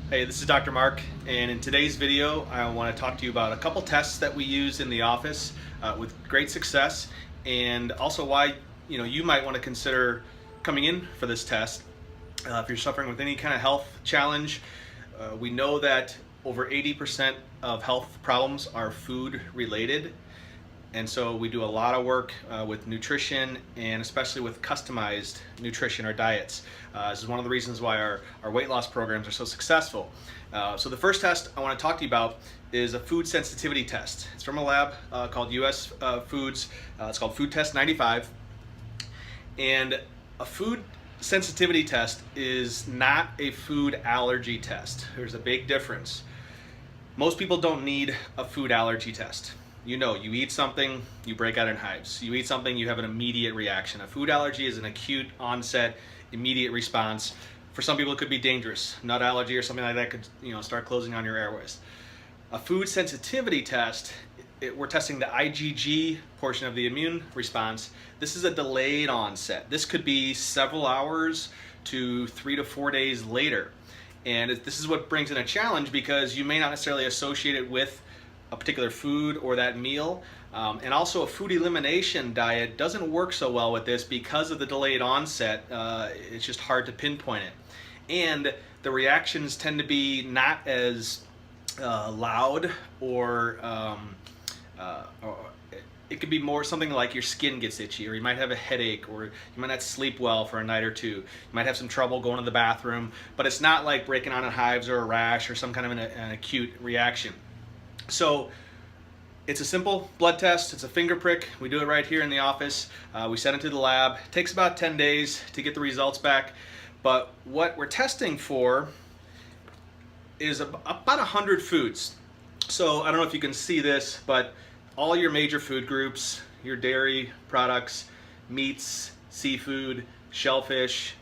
Hey, this is Dr. Mark, and in today's video I want to talk to you about a couple tests that we use in the office with great success, and also why you might want to consider coming in for this test. If you're suffering with any kind of health challenge, we know that over 80% of health problems are food related. And so we do a lot of work with nutrition, and especially with customized nutrition or diets. This is one of the reasons why our weight loss programs are so successful. So the first test I want to talk to you about is a food sensitivity test. It's from a lab called US Foods. It's called Food Test 95. And a food sensitivity test is not a food allergy test. There's a big difference. Most people don't need a food allergy test. You eat something, you break out in hives. You eat something, you have an immediate reaction. A food allergy is an acute onset, immediate response. For some people it could be dangerous. Nut allergy or something like that could start closing on your airways. A food sensitivity test, we're testing the IgG portion of the immune response. This is a delayed onset. This could be several hours to 3 to 4 days later. And this is what brings in a challenge, because you may not necessarily associate it with a particular food or that meal. And also a food elimination diet doesn't work so well with this because of the delayed onset. It's just hard to pinpoint it. And the reactions tend to be not as loud, or it could be more something like your skin gets itchy, or you might have a headache, or you might not sleep well for a night or two. You might have some trouble going to the bathroom, but it's not like breaking out in hives or a rash or some kind of an acute reaction. So it's a simple blood test. It's a finger prick. We do it right here in the office. We send it to the lab. It takes about 10 days to get the results back. But what we're testing for is about 100 foods. So I don't know if you can see this, but all your major food groups, your dairy products, meats, seafood, shellfish,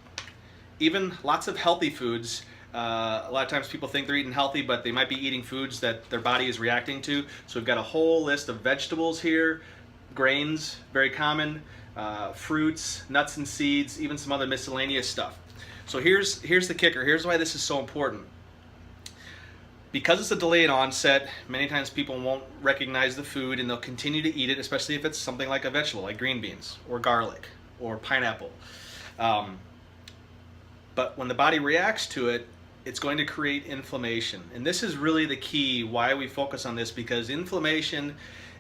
even lots of healthy foods. A lot of times people think they're eating healthy, but they might be eating foods that their body is reacting to. So we've got a whole list of vegetables here, grains, very common, fruits, nuts and seeds, even some other miscellaneous stuff. So here's the kicker. Here's why this is so important. Because it's a delayed onset, many times people won't recognize the food and they'll continue to eat it, especially if it's something like a vegetable, like green beans or garlic or pineapple. But when the body reacts to it, it's going to create inflammation. And this is really the key why we focus on this, because inflammation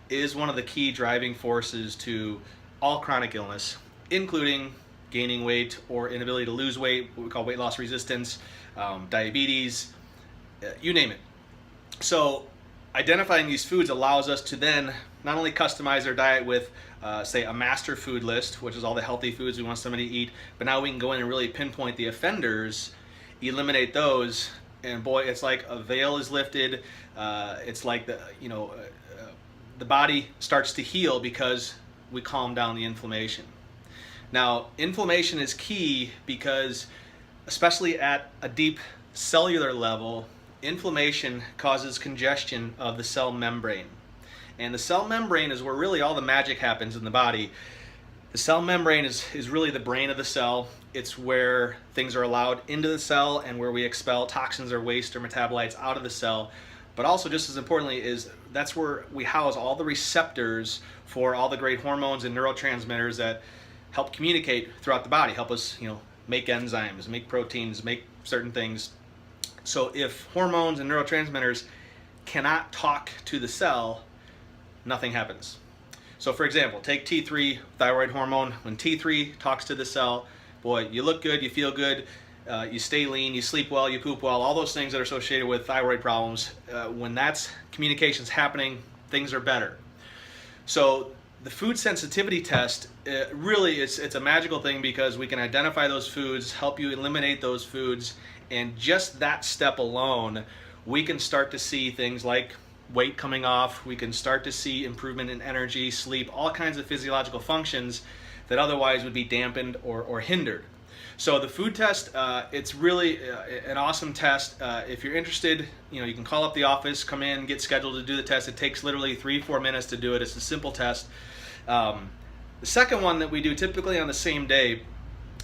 is one of the key driving forces to all chronic illness, including gaining weight or inability to lose weight, what we call weight loss resistance, diabetes, you name it. So identifying these foods allows us to then not only customize our diet with, say, a master food list, which is all the healthy foods we want somebody to eat, but now we can go in and really pinpoint the offenders, eliminate those, and boy, it's like a veil is lifted. It's like the body starts to heal because we calm down the inflammation. Now, inflammation is key because, especially at a deep cellular level, inflammation causes congestion of the cell membrane. And the cell membrane is where really all the magic happens in the body. The cell membrane is really the brain of the cell. It's where things are allowed into the cell and where we expel toxins or waste or metabolites out of the cell. But also, just as importantly, that's where we house all the receptors for all the great hormones and neurotransmitters that help communicate throughout the body, help us make enzymes, make proteins, make certain things. So if hormones and neurotransmitters cannot talk to the cell, nothing happens. So for example, take T3, thyroid hormone. When T3 talks to the cell, boy, you look good, you feel good, you stay lean, you sleep well, you poop well, all those things that are associated with thyroid problems. When that's communication's happening, things are better. So the food sensitivity test, really it's a magical thing, because we can identify those foods, help you eliminate those foods, and just that step alone, we can start to see things like weight coming off. We can start to see improvement in energy, sleep, all kinds of physiological functions that otherwise would be dampened or hindered. So the food test, it's really an awesome test. If you're interested, you can call up the office, come in, get scheduled to do the test. It takes literally 3-4 minutes to do it. It's a simple test. The second one that we do typically on the same day,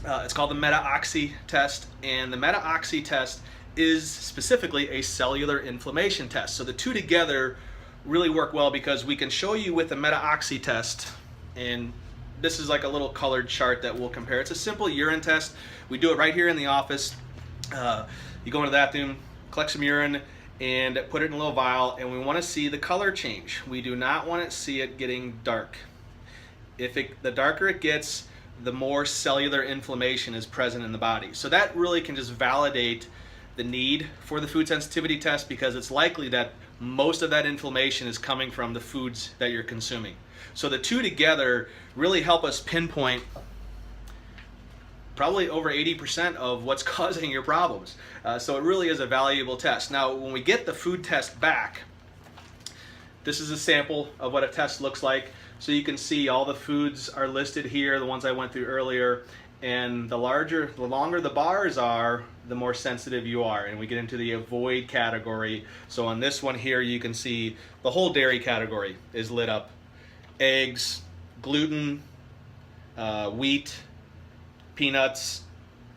it's called the Meta-Oxy test. And the Meta-Oxy test is specifically a cellular inflammation test. So the two together really work well because we can show you with the Meta-Oxy test, and this is like a little colored chart that we'll compare. It's a simple urine test. We do it right here in the office. You go into the bathroom, collect some urine, and put it in a little vial, and we want to see the color change. We do not want to see it getting dark. The darker it gets, the more cellular inflammation is present in the body. So that really can just validate the need for the food sensitivity test, because it's likely that most of that inflammation is coming from the foods that you're consuming. So the two together really help us pinpoint probably over 80% of what's causing your problems. So it really is a valuable test. Now, when we get the food test back, this is a sample of what a test looks like. So you can see all the foods are listed here, the ones I went through earlier, and the longer the bars are, the more sensitive you are, and we get into the avoid category. So on this one here, you can see the whole dairy category is lit up. Eggs, gluten, wheat, peanuts.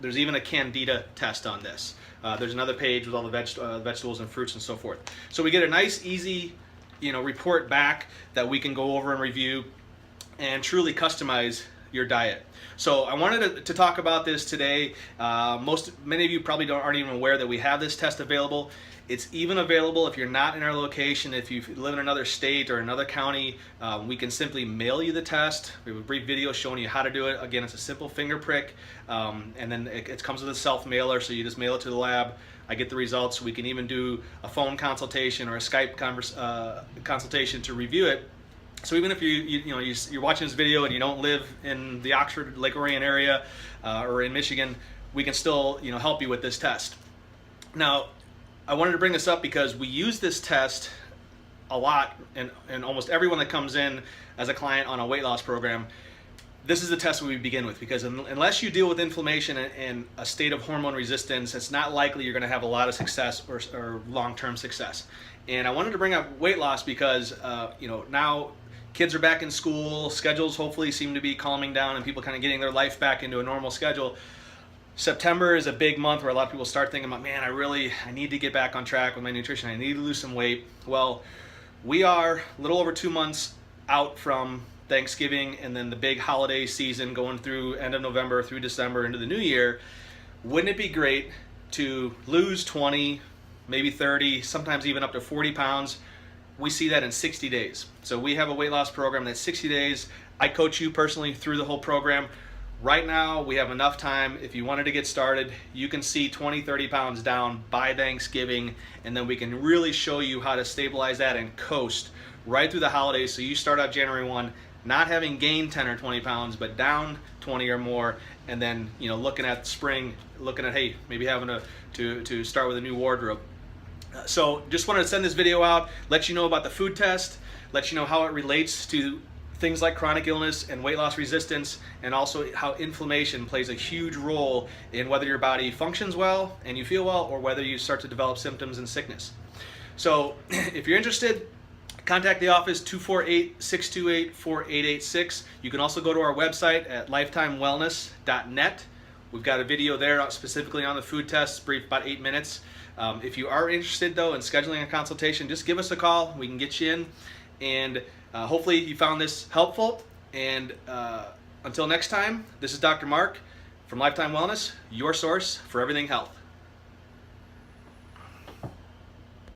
There's even a candida test on this. There's another page with all the vegetables and fruits and so forth. So we get a nice, easy, report back that we can go over and review and truly customize your diet. So I wanted to talk about this today. Many of you probably aren't even aware that we have this test available. It's even available if you're not in our location. If you live in another state or another county, we can simply mail you the test. We have a brief video showing you how to do it. Again, it's a simple finger prick, and then it comes with a self-mailer, so you just mail it to the lab. I get the results. We can even do a phone consultation or a Skype consultation to review it. So even if you're watching this video and you don't live in the Oxford, Lake Orion area or in Michigan, we can still help you with this test. Now, I wanted to bring this up because we use this test a lot, and almost everyone that comes in as a client on a weight loss program, this is the test we begin with, because unless you deal with inflammation and a state of hormone resistance, it's not likely you're going to have a lot of success or long-term success. And I wanted to bring up weight loss because now kids are back in school, schedules hopefully seem to be calming down, and people kind of getting their life back into a normal schedule. September is a big month where a lot of people start thinking about, man, I need to get back on track with my nutrition. I need to lose some weight. Well, we are a little over 2 months out from Thanksgiving and then the big holiday season going through end of November through December into the new year. Wouldn't it be great to lose 20, maybe 30, sometimes even up to 40 pounds? We see that in 60 days. So we have a weight loss program that's 60 days. I coach you personally through the whole program. Right now, we have enough time. If you wanted to get started, you can see 20, 30 pounds down by Thanksgiving, and then we can really show you how to stabilize that and coast right through the holidays. So you start out January 1, not having gained 10 or 20 pounds, but down 20 or more, and then looking at spring, looking at, hey, maybe having to start with a new wardrobe. So just wanted to send this video out, let you know about the food test, let you know how it relates to things like chronic illness and weight loss resistance, and also how inflammation plays a huge role in whether your body functions well and you feel well, or whether you start to develop symptoms and sickness. So if you're interested, contact the office, 248-628-4886. You can also go to our website at lifetimewellness.net. We've got a video there specifically on the food test, brief, about 8 minutes. If you are interested though in scheduling a consultation, just give us a call. We can get you in, and hopefully you found this helpful. And until next time, this is Dr. Mark from Lifetime Wellness, your source for everything health.